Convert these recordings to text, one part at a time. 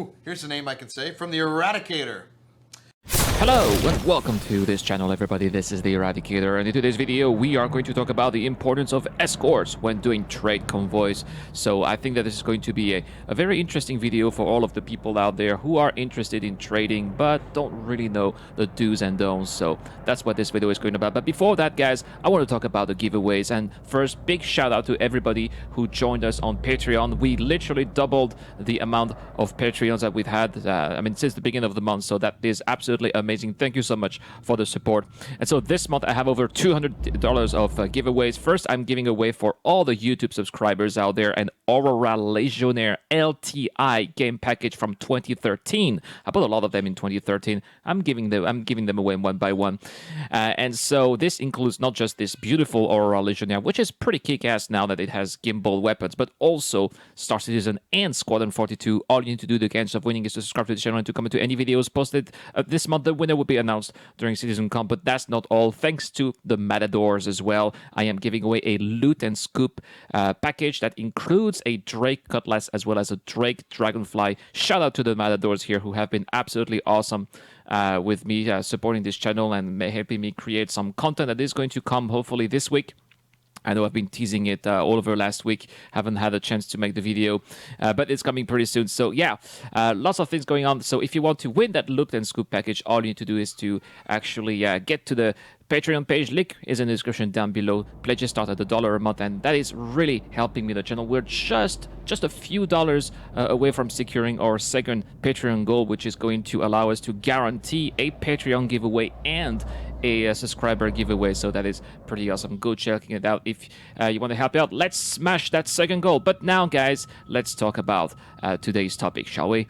Ooh, here's a name I can say from the Eradicator. Hello and welcome to this channel, everybody. This is the Eradicator, and in today's video we are going to talk about the importance of escorts when doing trade convoys. So I think that this is going to be a very interesting video for all of the people out there who are interested in trading but don't really know the do's and don'ts. So that's what this video is going about. But before that, guys, I want to talk about the giveaways. And first, big shout out to everybody who joined us on Patreon. We literally doubled the amount of Patreons that we've had since the beginning of the month, so that is absolutely amazing. Thank you so much for the support. And so this month I have over $200 of giveaways. First, I'm giving away for all the YouTube subscribers out there an Aurora Legionnaire LTI game package from 2013. I bought a lot of them in 2013. I'm giving them away one by one. And so this includes not just this beautiful Aurora Legionnaire, which is pretty kick-ass now that it has gimbal weapons, but also Star Citizen and Squadron 42. All you need to do to get chance of winning is to subscribe to the channel and to comment to any videos posted this month. The winner will be announced during CitizenCon, but that's not all. Thanks to the Matadors as well, I am giving away a loot and scoop package that includes a Drake Cutlass as well as a Drake Dragonfly. Shout out to the Matadors here who have been absolutely awesome with me supporting this channel and helping me create some content that is going to come hopefully this week. I know I've been teasing it all over last week. Haven't had a chance to make the video, but it's coming pretty soon. So yeah, lots of things going on. So if you want to win that loot and scoop package, all you need to do is to actually get to the Patreon page. Link is in the description down below. Pledges start at $1 a month, and that is really helping me the channel. We're just a few dollars away from securing our second Patreon goal, which is going to allow us to guarantee a Patreon giveaway and a subscriber giveaway. So that is pretty awesome. Go checking it out if you want to help out. Let's smash that second goal. But now, guys, let's talk about today's topic, shall we?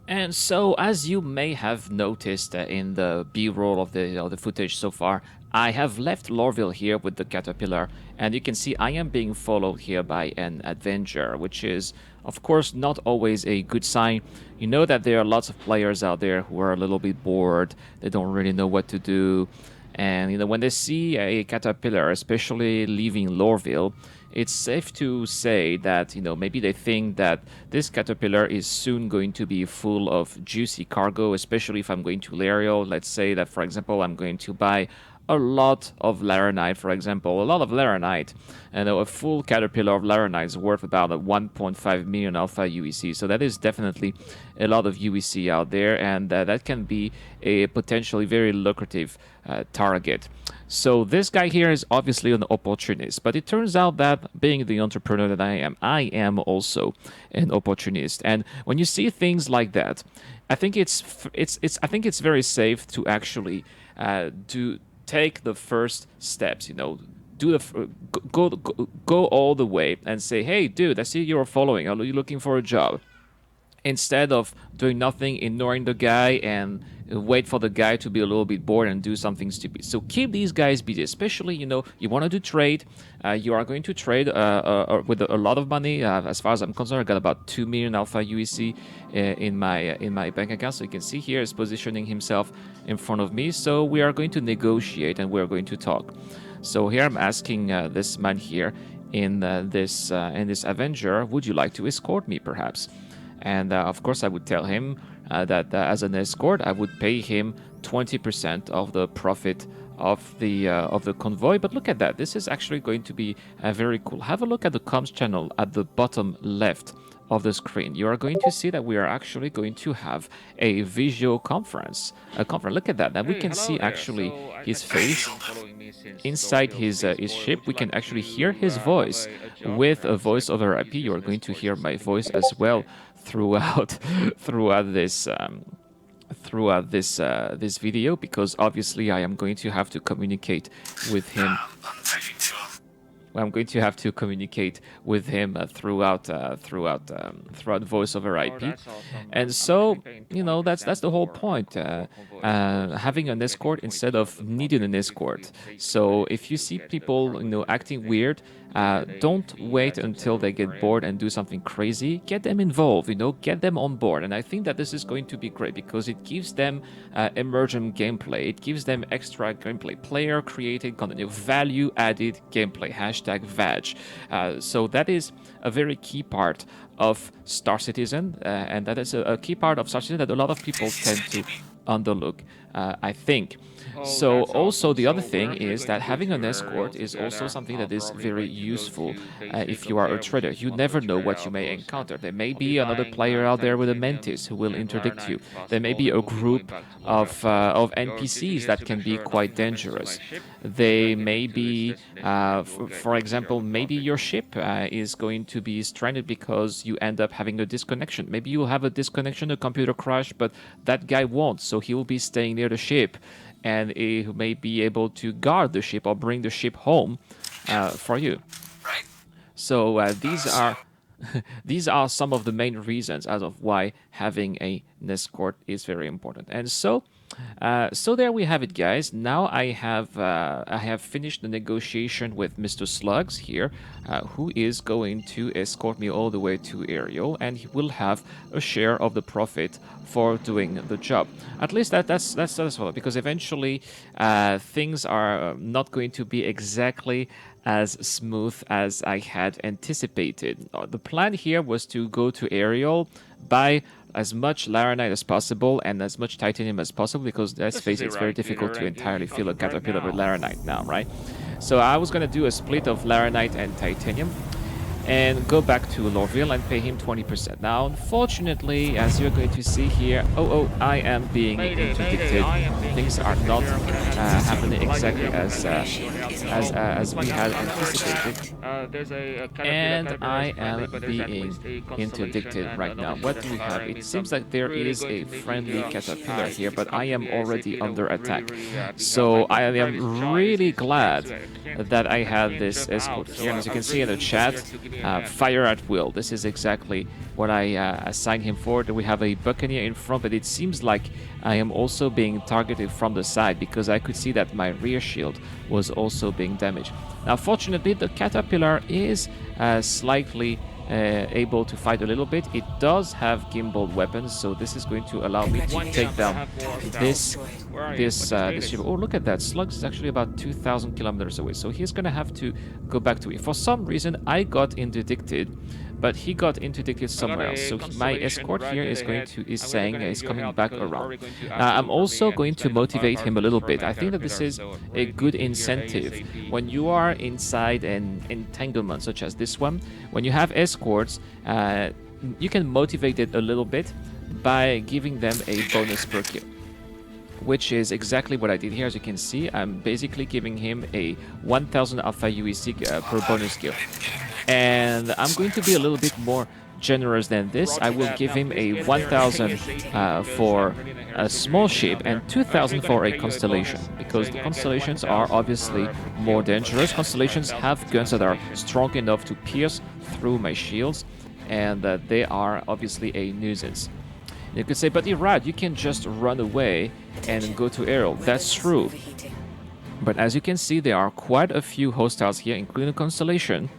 And so, as you may have noticed in the B-roll of the footage so far, I have left Lorville here with the Caterpillar, and you can see I am being followed here by an Avenger, which is, of course, not always a good sign. You know that there are lots of players out there who are a little bit bored, they don't really know what to do, and when they see a Caterpillar, especially leaving Lorville, it's safe to say that maybe they think that this Caterpillar is soon going to be full of juicy cargo, especially if I'm going to Lario. Let's say that, for example, I'm going to buy a lot of Laranite, for example, a lot of Laranite, and a full Caterpillar of Laranite is worth about 1.5 million alpha UEC. So that is definitely a lot of UEC out there, and that can be a potentially very lucrative target. So this guy here is obviously an opportunist, but it turns out that being the entrepreneur that I am also an opportunist. And when you see things like that, I think it's very safe to actually take the first steps, go all the way and say, hey, dude, I see you're following. Are you looking for a job? Instead of doing nothing, ignoring the guy and wait for the guy to be a little bit bored and do something stupid. So keep these guys busy, especially, you want to do trade. You are going to trade with a lot of money. As far as I'm concerned, I got about 2 million alpha UEC in my bank account. So you can see here is positioning himself in front of me. So we are going to negotiate and we're going to talk. So here I'm asking this man here in this Avenger, would you like to escort me perhaps? And of course, I would tell him that as an escort, I would pay him 20% of the profit of the convoy. But look at that. This is actually going to be very cool. Have a look at the comms channel at the bottom left of the screen. You are going to see that we are actually going to have a visual conference. Look at that. Now we can see actually his face inside his ship. We can actually hear his voice with a voice over IP. You are going to hear my voice as well throughout this video, because obviously I am going to have to communicate with him. I'm going to have to communicate with him throughout voice over IP, and so that's the whole point. Having an escort instead of needing an escort. So if you see people acting weird, don't wait until they get bored and do something crazy. Get them involved, get them on board. And I think that this is going to be great because it gives them emergent gameplay. It gives them extra gameplay, player created content, value added gameplay. hashtag VAG. So that is a very key part of Star Citizen, and that is a key part of Star Citizen that a lot of people tend to underlook, I think. So also the other thing is that having an escort is also something that is very useful if you are a trader. You never know what you may encounter. There may be another player out there with a mantis who will interdict you. There may be a group of NPCs that can be quite dangerous. They may be, for example, maybe your ship is going to be stranded because you end up having a disconnection. Maybe you'll have a disconnection, a computer crash, but that guy won't, so he will be staying near the ship, and he may be able to guard the ship or bring the ship home for you. So these are these are some of the main reasons as of why having an escort is very important. And so there we have it, guys. Now I have finished the negotiation with Mr. Slugs here, who is going to escort me all the way to Ariel, and he will have a share of the profit for doing the job. At least that's well, because eventually things are not going to be exactly as smooth as I had anticipated. The plan here was to go to Ariel, buy as much laranite as possible and as much titanium as possible, because let's face it, it's very difficult to entirely fill a caterpillar with laranite now, right? So I was going to do a split of laranite and titanium and go back to Lorville and pay him 20%. Now, unfortunately, as you're going to see here, I am being interdicted. Things are not happening exactly as we had anticipated. And I am being interdicted right now. What do we have? It seems like there is a friendly caterpillar here, but I am already under attack. So I am really glad that I had this escort here. And as you can see in the chat, fire at will. This is exactly what I assigned him for. We have a Buccaneer in front, but it seems like I am also being targeted from the side, because I could see that my rear shield was also being damaged. Now, fortunately, the Caterpillar is slightly able to fight a little bit. It does have gimbaled weapons, so this is going to allow me to take down this ship. Oh, look at that. Slugs is actually about 2,000 kilometers away, so he's going to have to go back to it. For some reason, I got interdicted, but he got interdicted somewhere else. So my escort here is saying he's coming back around. I'm also going to motivate him a little bit. I think that this is a good incentive when you are inside an entanglement such as this one. When you have escorts, you can motivate it a little bit by giving them a bonus per kill, which is exactly what I did here. As you can see, I'm basically giving him a 1000 Alpha UEC per bonus kill. And I'm going to be a little bit more generous than this. I will give him a 1000 for a small ship and 2000 for a constellation, because the constellations are obviously more dangerous. Constellations have guns that are strong enough to pierce through my shields, and they are obviously a nuisance. You could say, but Irad, you can just run away and go to Ariel. That's true. But as you can see, there are quite a few hostiles here, including a constellation.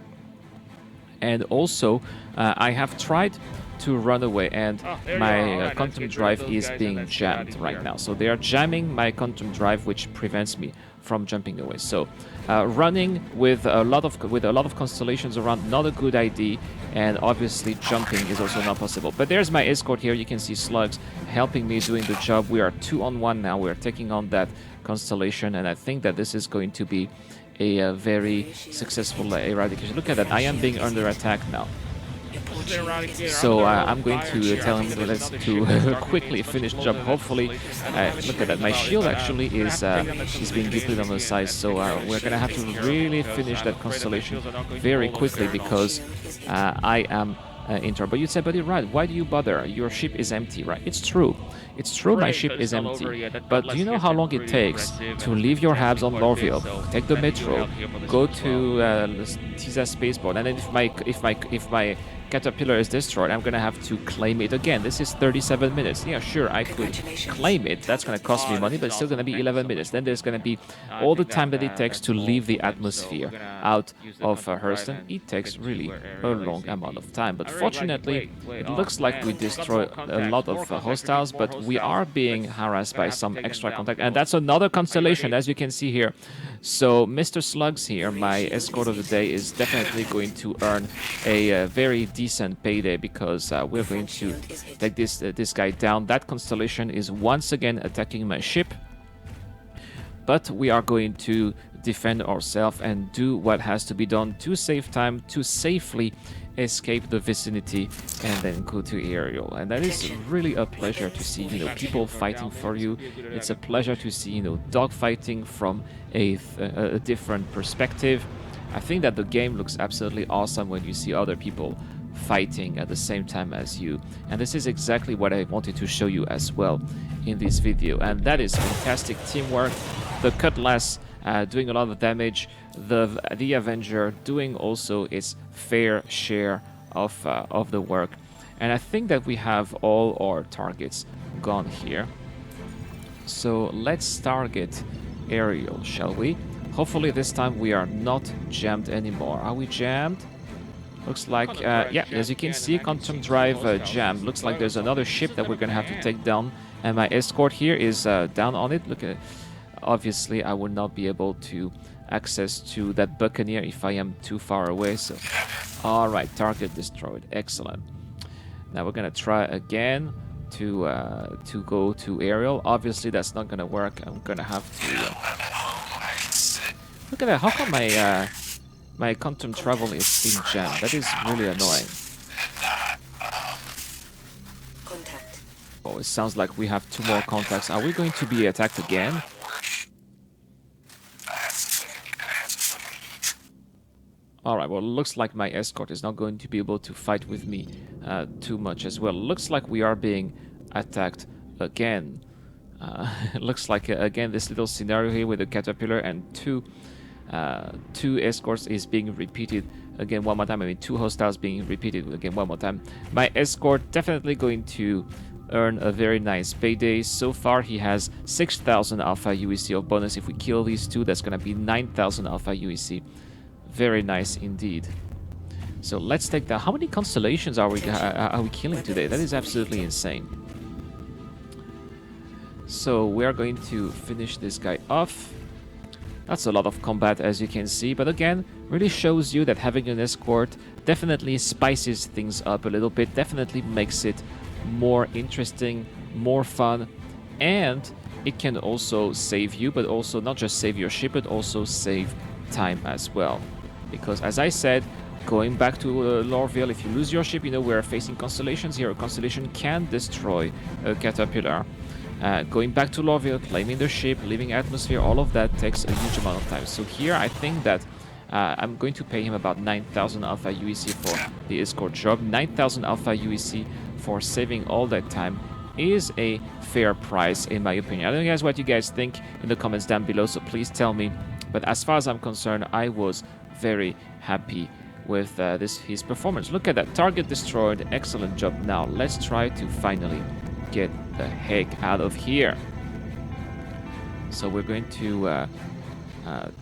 And also, I have tried to run away, and my quantum drive is being jammed right now. So they are jamming my quantum drive, which prevents me from jumping away. So running with a lot of constellations around, not a good idea, and obviously jumping is also not possible. But there's my escort here. You can see Slugs helping me doing the job. We are 2-on-1 now. We are taking on that constellation, and I think that this is going to be a very successful eradication. Look at that. I am being under attack now. So I'm going to tell him to quickly finish the job. Hopefully, look at that. My shield actually is being depleted on the side. So we're going to have to really finish that constellation very quickly, because I am in trouble. But you said, but you're right. Why do you bother? Your ship is empty, right? It's true. It's true, my ship is empty. But do you know how long it takes to leave your habs on Lorville, take the metro, go to Tiza spaceport, and then if my caterpillar is destroyed, I'm gonna have to claim it again. This is 37 minutes. Yeah, sure, I could claim it. That's gonna cost me money, but it's still gonna be 11 minutes. Then there's gonna be all the time that it takes to leave the atmosphere out of Hurston. It takes really a long amount of time. But fortunately, it looks like we destroy a lot of hostiles, but we are being harassed by some extra contact. And that's another constellation, as you can see here. So Mr. Slugs here, my escort of the day, is definitely going to earn a very decent payday, because we're going to take this guy down. That constellation is once again attacking my ship, but we are going to defend ourselves and do what has to be done to save time, to safely escape the vicinity and then go to aerial. And that is really a pleasure to see, you know, people fighting for you. It's a pleasure to see, you know, dogfighting from a different perspective. I think that the game looks absolutely awesome when you see other people fighting at the same time as you, and this is exactly what I wanted to show you as well in this video. And that is fantastic teamwork. The Cutlass doing a lot of damage, the Avenger doing also its fair share of the work. And I think that we have all our targets gone here. So let's target aerial, shall we? Hopefully this time we are not jammed anymore. Are we jammed? Looks like, yeah, as you can see, quantum drive jammed. Looks like there's another ship that we're gonna have to take down, and my escort here is down on it. Look at it. Obviously, I would not be able to access to that Buccaneer if I am too far away. So, all right, target destroyed. Excellent. Now we're gonna try again to go to aerial. Obviously, that's not gonna work. I'm gonna have to. Look at that. How come my quantum travel is being jammed? That is really annoying. Oh, it sounds like we have 2 more contacts. Are we going to be attacked again? Alright, well, it looks like my escort is not going to be able to fight with me too much as well. Looks like we are being attacked again. It looks like, again, this little scenario here with a caterpillar and two escorts is being repeated again one more time. I mean, 2 hostiles being repeated again one more time. My escort definitely going to earn a very nice payday. So far, he has 6,000 Alpha UEC of bonus. If we kill these 2, that's going to be 9,000 Alpha UEC. Very nice indeed. So let's take that. How many constellations are we killing today? That is absolutely insane. So we are going to finish this guy off. That's a lot of combat, as you can see, but again, really shows you that having an escort definitely spices things up a little bit, definitely makes it more interesting, more fun, and it can also save you, but also not just save your ship, but also save time as well. Because as I said, going back to Lorville, if you lose your ship, you know, we're facing constellations here. A constellation can destroy a caterpillar. Going back to Lorville, claiming the ship, leaving atmosphere, all of that takes a huge amount of time. So here I think that I'm going to pay him about 9,000 Alpha UEC for the escort job. 9,000 Alpha UEC for saving all that time is a fair price, in my opinion. I don't know, guys, what you guys think in the comments down below, so please tell me. But as far as I'm concerned, I was very happy with his performance. Look at that, target destroyed, excellent job. Now let's try to finally get the heck out of here. So we're going to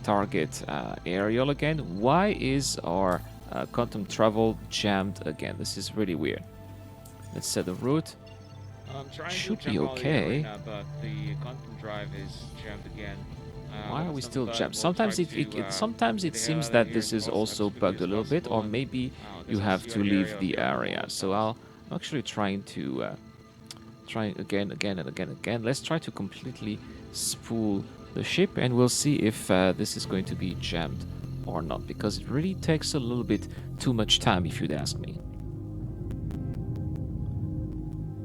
target aerial again. Why is our quantum travel jammed again? This is really weird. Let's set the route. Should be okay. But the quantum drive is jammed again. Why are we still jammed? Sometimes sometimes it seems that this is also bugged a little bit, or maybe you have to leave the area. So I'm actually trying to try again. Let's try to completely spool the ship, and we'll see if this is going to be jammed or not, because it really takes a little bit too much time, if you'd ask me.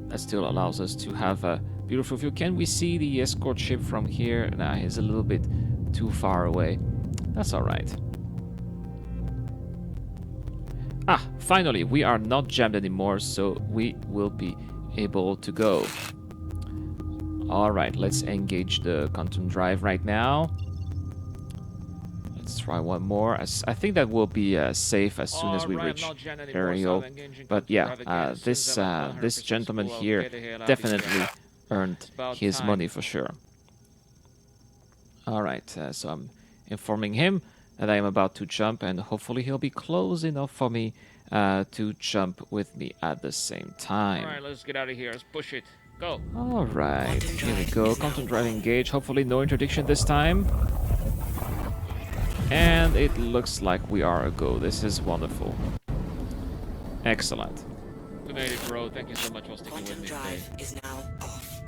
That still allows us to have a beautiful view. Can we see the escort ship from here? Nah, he's a little bit too far away. That's all right. Ah, finally, we are not jammed anymore, so we will be able to go. All right, let's engage the quantum drive right now. Let's try one more. I think that will be safe as soon as we reach Ariel. But yeah, this gentleman here definitely earned his money for sure. All right, so I'm informing him that I am about to jump, and hopefully he'll be close enough for me to jump with me at the same time. All right, let's get out of here. Let's push it. Go. All right, here we go. Quantum drive engage. Hopefully no interdiction this time. And it looks like we are a go. This is wonderful. Excellent. We made it, bro. Thank you so much for sticking with me today. Is now off.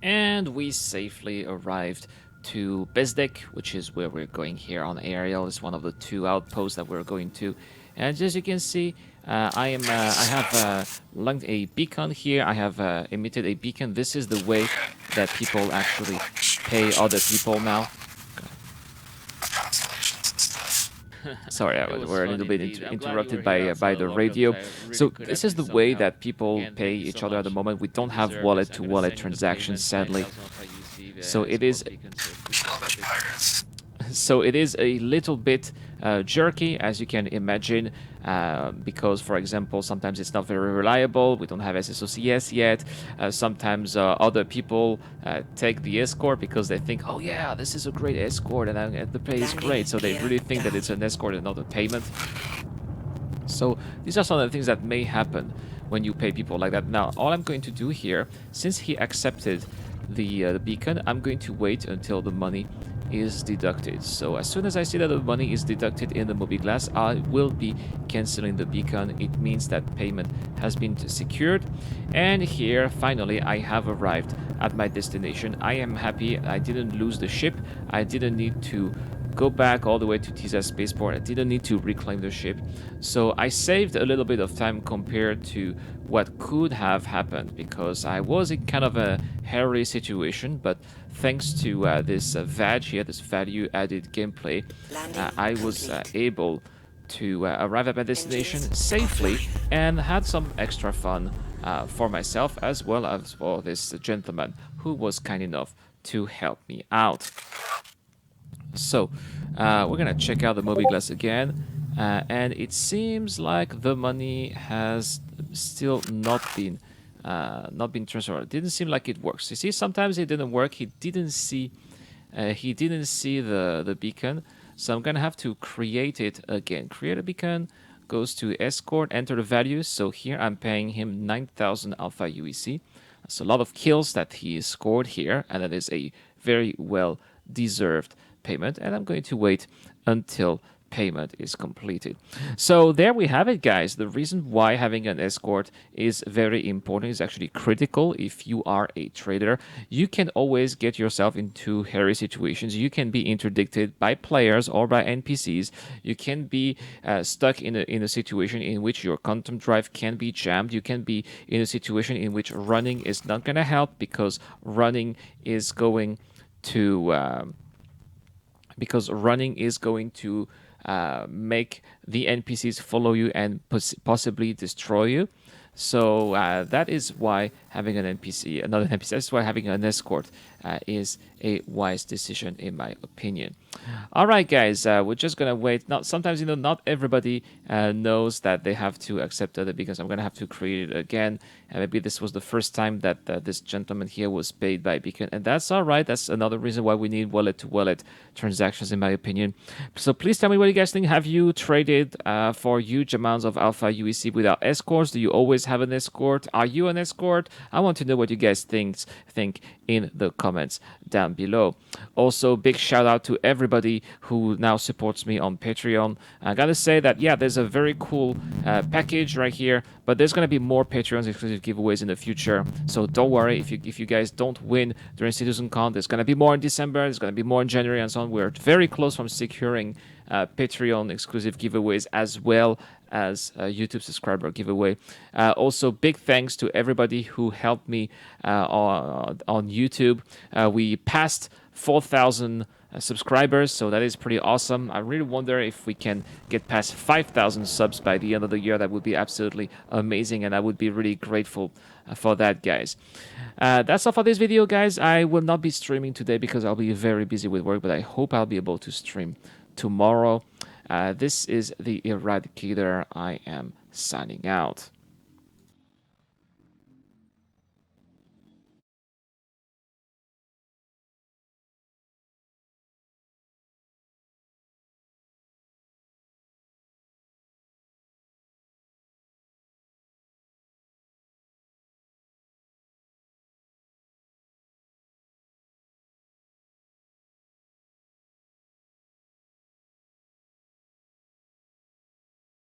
And we safely arrived to Bezdek, which is where we're going here on Ariel. It's one of the 2 outposts that we're going to. And as you can see, I have launched a beacon here. I have emitted a beacon. This is the way that people actually pay other people now. Sorry, we're a little bit interrupted by the radio. So this is the way that people pay each other at the moment. We don't have wallet-to-wallet transactions, sadly. So it is a little bit jerky, as you can imagine, because, for example, sometimes it's not very reliable. We don't have SSOCS yet. Sometimes other people take the escort because they think, oh yeah, this is a great escort and the pay is great. So they really think that it's an escort and not a payment. So these are some of the things that may happen when you pay people like that. Now, all I'm going to do here, since he accepted the beacon, I'm going to wait until the money is deducted. So as soon as I see that the money is deducted in the Mobiglass, I will be canceling the beacon. It means that payment has been secured. And here, finally, I have arrived at my destination. I am happy. I didn't lose the ship. I didn't need to go back all the way to Tisa Spaceport. I didn't need to reclaim the ship. So I saved a little bit of time compared to what could have happened, because I was in kind of a hairy situation, but thanks to this VAG here, this value added gameplay, I was able to arrive at my destination safely and had some extra fun for myself as well as for this gentleman who was kind enough to help me out. So we're gonna check out the Mobiglass again, and it seems like the money has still not been transferred. It didn't seem like it works. You see, sometimes it didn't work. He didn't see the beacon, so I'm gonna have to create it again. Create a beacon, goes to escort, enter the values. So here I'm paying him 9,000 alpha UEC. That's a lot of kills that he scored here, and that is a very well deserved payment, and I'm going to wait until payment is completed. So there we have it, guys. The reason why having an escort is very important, is actually critical. If you are a trader, you can always get yourself into hairy situations. You can be interdicted by players or by NPCs. You can be stuck in a situation in which your quantum drive can be jammed. You can be in a situation in which running is not going to help, because running is going to make the NPCs follow you and possibly destroy you. So that is why having another NPC, that's why having an escort is a wise decision, in my opinion. All right, guys, we're just gonna wait. Sometimes, not everybody knows that they have to accept the beacons. I'm gonna have to create it again, and maybe this was the first time that this gentleman here was paid by beacon, and that's all right. That's another reason why we need wallet-to-wallet transactions, in my opinion. So please tell me what you guys think. Have you traded for huge amounts of alpha UEC without escorts? Do you always have an escort? Are you an escort? I want to know what you guys think in the comments down below. Also, big shout out to everybody who now supports me on Patreon. I gotta say that, yeah, there's a very cool package right here, but there's gonna be more Patreons exclusive giveaways in the future. So don't worry if you guys don't win during CitizenCon. There's gonna be more in December. There's gonna be more in January and so on. We're very close from securing Patreon exclusive giveaways as well as a YouTube subscriber giveaway. Also, big thanks to everybody who helped me on YouTube. We passed 4,000 subscribers, so that is pretty awesome. I really wonder if we can get past 5,000 subs by the end of the year. That would be absolutely amazing, and I would be really grateful for that, guys. That's all for this video, guys. I will not be streaming today because I'll be very busy with work, but I hope I'll be able to stream tomorrow. This is the Eradicator. I am signing out.